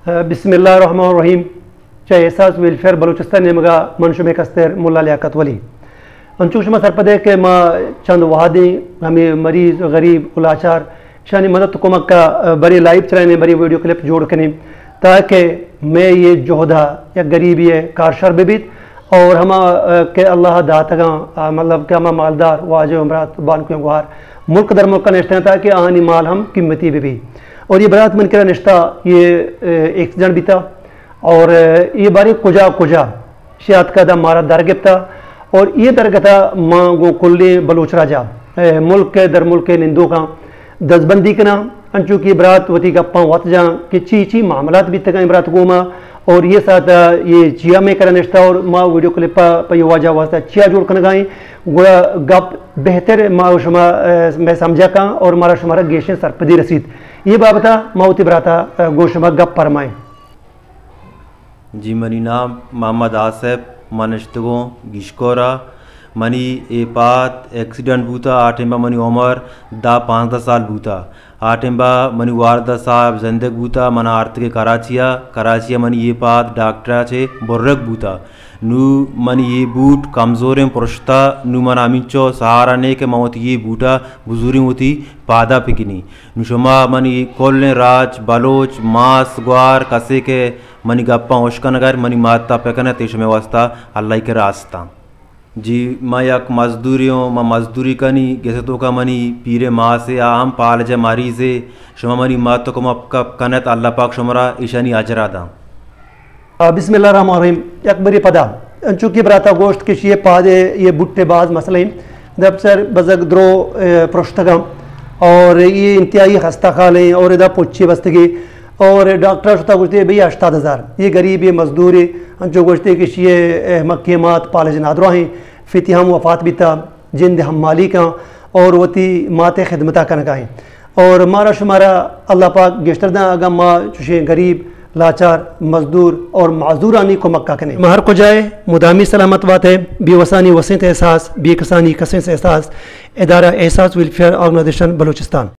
بسم الله الرحمن الرحیم. چه احساس ویلفیر بلوچستان مگا منشوم کستر ملا لیاقت ولی انچوش ما سرپدے کہ ما چند وحادی ہمیں مریض غریب ولاچار شانی مدد کمک کا بڑی لائیو چلانے بڑی ویڈیو کلپ جوڑ کریں تاکہ میں یہ جوہدہ یا غریبی کارشر بیت اور ہما کہ اللہ داتگاں مطلب کہ ہما مالدار واجہ امرات بانکیوں گوار ملک در ملک کا نشتہ ہے تاکہ آہنی مال ہم قیمتی بھی اور یہ برات من کرا نشتہ یہ ایکسیڈنٹ بھی تھا اور یہ باری کجا شیعت کا دا مارا درگتا اور یہ درگتا مانگو کلی بلوچ راجا ملک در ملک نندو کا دزبندی کنا انچو کی برات وطی گپاں وات جاں کہ چی معاملات بھی تکا برات گوما اور یہ ساتھ یہ چیا میں کرا نشتا اور ما ویڈیو کلپا پا یہ واجہ واسطہ چیا جوڑ کنگائیں گوڑا گپ بہتر ما شما میں سمجھا کاں اور مارا شمارا گیشن سرپدی رسید یہ بابتا ماوتی براتا گو شما گپ پرمائیں. جی منی نام محمد آصف منشتگوں گشکورا منی اے پات ایکسیڈنٹ بوتا آٹھمبا منی عمر 15 سال بوتا آٹھمبا منی واردہ صاحب زندگ بوتا منا آرتک کراچیا منی یہ پات ڈاکٹرہ چھے بررک بوتا نو منی یہ بوٹ کمزوریں پرشتا نو من آمینچو سہارا نے کہ موتی یہ بوٹا بزوری ہوتی پادا پکنی نو شما منی کولن راج بلوچ ماس گوار کسے کے منی گپاں اوشکنگر منی ماتا پکنے تیشمے واسطہ اللہ کے راستہ. جی میں یک مزدوریوں میں مزدوری کنی گیسے تو کا منی پیر ماں سے آہم پالجہ ماری سے شما منی ماتو کو مپکب کنت اللہ پاک شمرا ایشانی اجرا دا. بسم اللہ الرحمن الرحیم. یک بری پدا چونکہ براتا گوشت کشی پادے یہ بٹے باز مسئلہ دب سر بزرگ درو پرشتگم اور یہ انتہائی خستہ خالیں اور ادا پوچھی بستگی اور ڈاکٹر شتا گوشتے بھئی 80,000 یہ غریب یہ مزدوری جو گوشتے کشی مکیمات پالج نادرہ ہیں فیتی ہم وفات بیتا جند ہم مالی کا اور وتی مات خدمتہ کنگائیں اور مارا شمارا اللہ پاک گشتر دیں اگا ماں چوشیں غریب لاچار مزدور اور معذورانی کو مکہ کنے مہر کو جائے مدامی سلامت بات ہے بی وسانی وسیط احساس بی کسانی کسیں احساس ادارہ احساس ویلفیئر آرگنائزیشن بلوچستان.